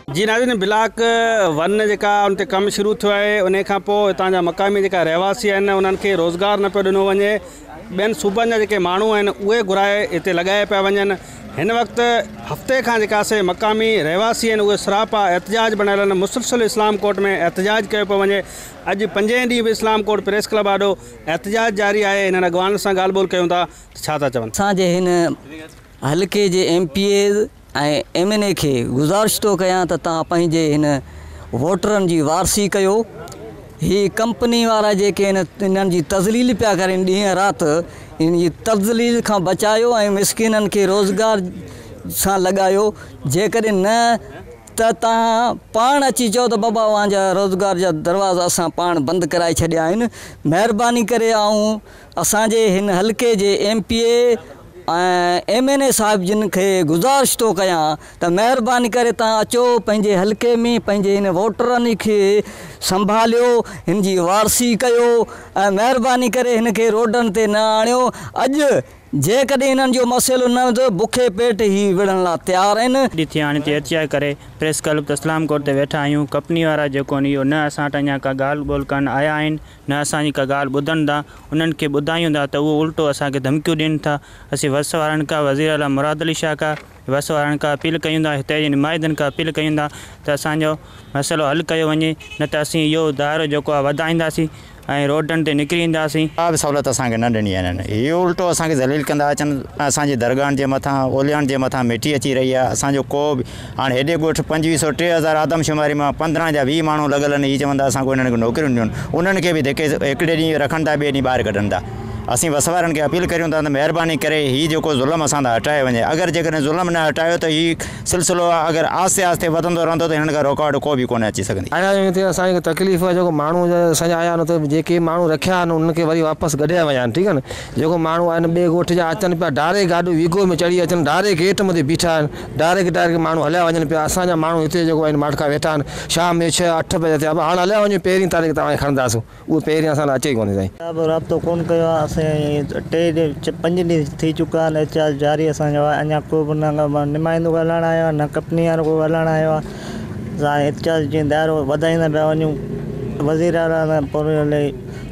जी नाज़रीन, ब्लॉक 1 जेका उन ते कमु शुरू थियो आहे, उन खां पोइ हितां जा मक़ामी जेका रहवासी आहिनि उन्हनि खे रोज़गार न पियो ॾिनो वञे। ॿियनि सूबनि जा जेके माण्हू आहिनि उहे घुराए हिते लॻाए पिया वञनि। हिन वक़्तु हफ़्ते खां जेका से मक़ामी रहवासी आहिनि उहे सरापा एहतजाज बनायल आहिनि। मुसलसल इस्लाम कोर्ट में एहतजाज कयो पियो वञे। अॼु 5 ॾींहं बि इस्लाम कोर्ट प्रेस क्लब आॾो एहतजाज जारी आहे। हिननि अॻवाननि सां ॻाल्हि ॿोल कयूं था, छा था चवनि। असांजे हिन हल्के जे MPA ऐं MNA खे गुज़ारिश थो कयां त तव्हां पंहिंजे हिन वोटरनि जी वारसी कयो। ही कंपनी वारा जेके इन्हनि जी तज़लील पिया कनि ॾींहं राति, इन जी तज़लील खां बचायो ऐं मिसकिननि खे रोज़गार सां लॻायो। जेकॾहिं न त तव्हां पाण अची चओ त बाबा तव्हांजा रोज़गार जा दरवाज़ा असां पाण बंदि कराए छॾिया आहिनि। महिरबानी करे ऐं असांजे हिन हल्के जे MPA ऐं MNA साहिब जिन खे गुज़ारिश थो कयां त महिरबानी करे तव्हां अचो, पंहिंजे हल्के में पंहिंजे हिन वोटरनि खे संभालियो, हिन जी वारसी कयो ऐं महिरबानी करे हिन खे रोडनि ते न आणियो। अॼु जेकॾहिं हिननि जो मसइलो न हूंदो बुखे पेट ई विढ़ण लाइ तयारु आहिनि। थी हाणे ते एहतजाज करे प्रेस क्लब इस्लाम कोर्ट ते वेठा आहियूं। कंपनी वारा जेको इहो न असां वटि अञा का ॻाल्हि ॿोल करणु आया आहिनि, न असांजी का ॻाल्हि ॿुधनि था। उन्हनि खे ॿुधायूं था त उहो उल्टो असांखे धमकियूं ॾियनि था। असीं वस वारनि खां वज़ीर आला मुराद अली शाह खां वस वारनि खां अपील कयूं था, हिते जे नुमाइंदनि खां अपील कयूं था त असांजो मसइलो हल कयो वञे, न त असीं इहो दाइरो जेको आहे वधाईंदासीं ऐं रोडनि ते निकिरी ईंदासीं। का बि सहूलियत असांखे न ॾिनी आहे हिननि। इहो उल्टो असांखे ज़लील कंदा अचनि। असांजी दरगाहनि जे मथां ओलियाण जे मथां मिटी अची रही आहे। असांजो को बि हाणे हेॾे ॻोठ 2500-3000 आदमशुमारी मां 15 जा 20 माण्हू लॻल आहिनि। हीअ चवंदा असां हिननि खे नौकरियूं ॾियूं, उन्हनि खे बि जेके हिकिड़े ॾींहुं रखनि था ॿिए ॾींहुं ॿाहिरि कढनि था। असीं वस वारनि खे अपील करियूं था त महिरबानी करे हीउ जेको ज़ुल्म असां था हटाए वञे। अगरि जेकॾहिं ज़ुल्म न हटायो त हीउ सिलसिलो अगरि आहिस्ते आहिस्ते वधंदो रहंदो त हिन खां रुकावट को बि कोन अची सघंदी। आया हिते असांखे तकलीफ़ आहे, जेको माण्हू असांजा आया आहिनि त जेके माण्हू रखिया आहिनि उन्हनि खे वरी वापसि गॾिया विया आहिनि। ठीकु आहे न। जेको माण्हू आहिनि ॿिए ॻोठ जा अचनि पिया, डायरेक्ट गाॾियूं वीगो में चढ़ी अचनि, डायरेक्ट गेट मथे बीठा आहिनि, डायरेक्ट माण्हू हलिया वञनि पिया। असांजा माण्हू हिते जेको आहिनि माटका वेठा आहिनि, शाम में 6-8 बजे थिया। हाणे हलिया वञूं, पहिरीं तारीख़ तव्हांखे खणंदासीं, उहो पहिरीं असां लाइ अचे ई कोन्हे साईं। राब्तो कोन कयो आहे। असां 5 ॾींहं थी चुका आहिनि, एहतजाज जारी असांजो आहे। अञा को बि न नुमाइंदो ॻाल्हाइणु आयो आहे, न कंपनी वारो को ॻाल्हाइणु आयो आहे। असां एहतजाज जीअं दाइरो वधाईंदा पिया वञूं, वज़ीर आला पूरे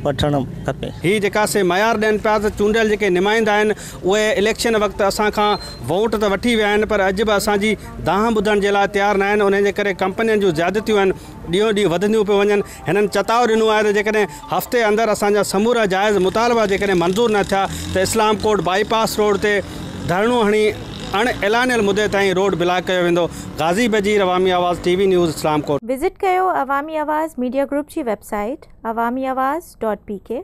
वठणु खपे। ही जेका से मयार ॾियनि पिया त चूंडियल जेके नुमाइंदा आहिनि उहे इलेक्शन वक़्तु असां खां वोट त वठी विया आहिनि, पर अॼु बि असांजी दाह ॿुधण जे लाइ तयारु न आहिनि। उनजे करे कंपनियुनि जूं ज़्यादतियूं आहिनि ॾींहों ॾींहुं वधंदियूं पियूं वञनि। हिननि चताव ॾिनो आहे त जेकॾहिं हफ़्ते अंदरि असांजा समूरा जाइज़ मुतालबा जेकॾहिं मंज़ूरु न थिया त इस्लाम कोर्ट बाईपास रोड ते धरणो हणी अण ऐलानियल मुदे ताईं रोड ब्लॉक कयो वेंदो। गाज़ी बजीर, अवामी आवाज़ TV न्यूज़, इस्लाम कोर्ट। विज़िट कयो अवामी आवाज़ मीडिया ग्रुप जी वेबसाइट awamiawaz.pk।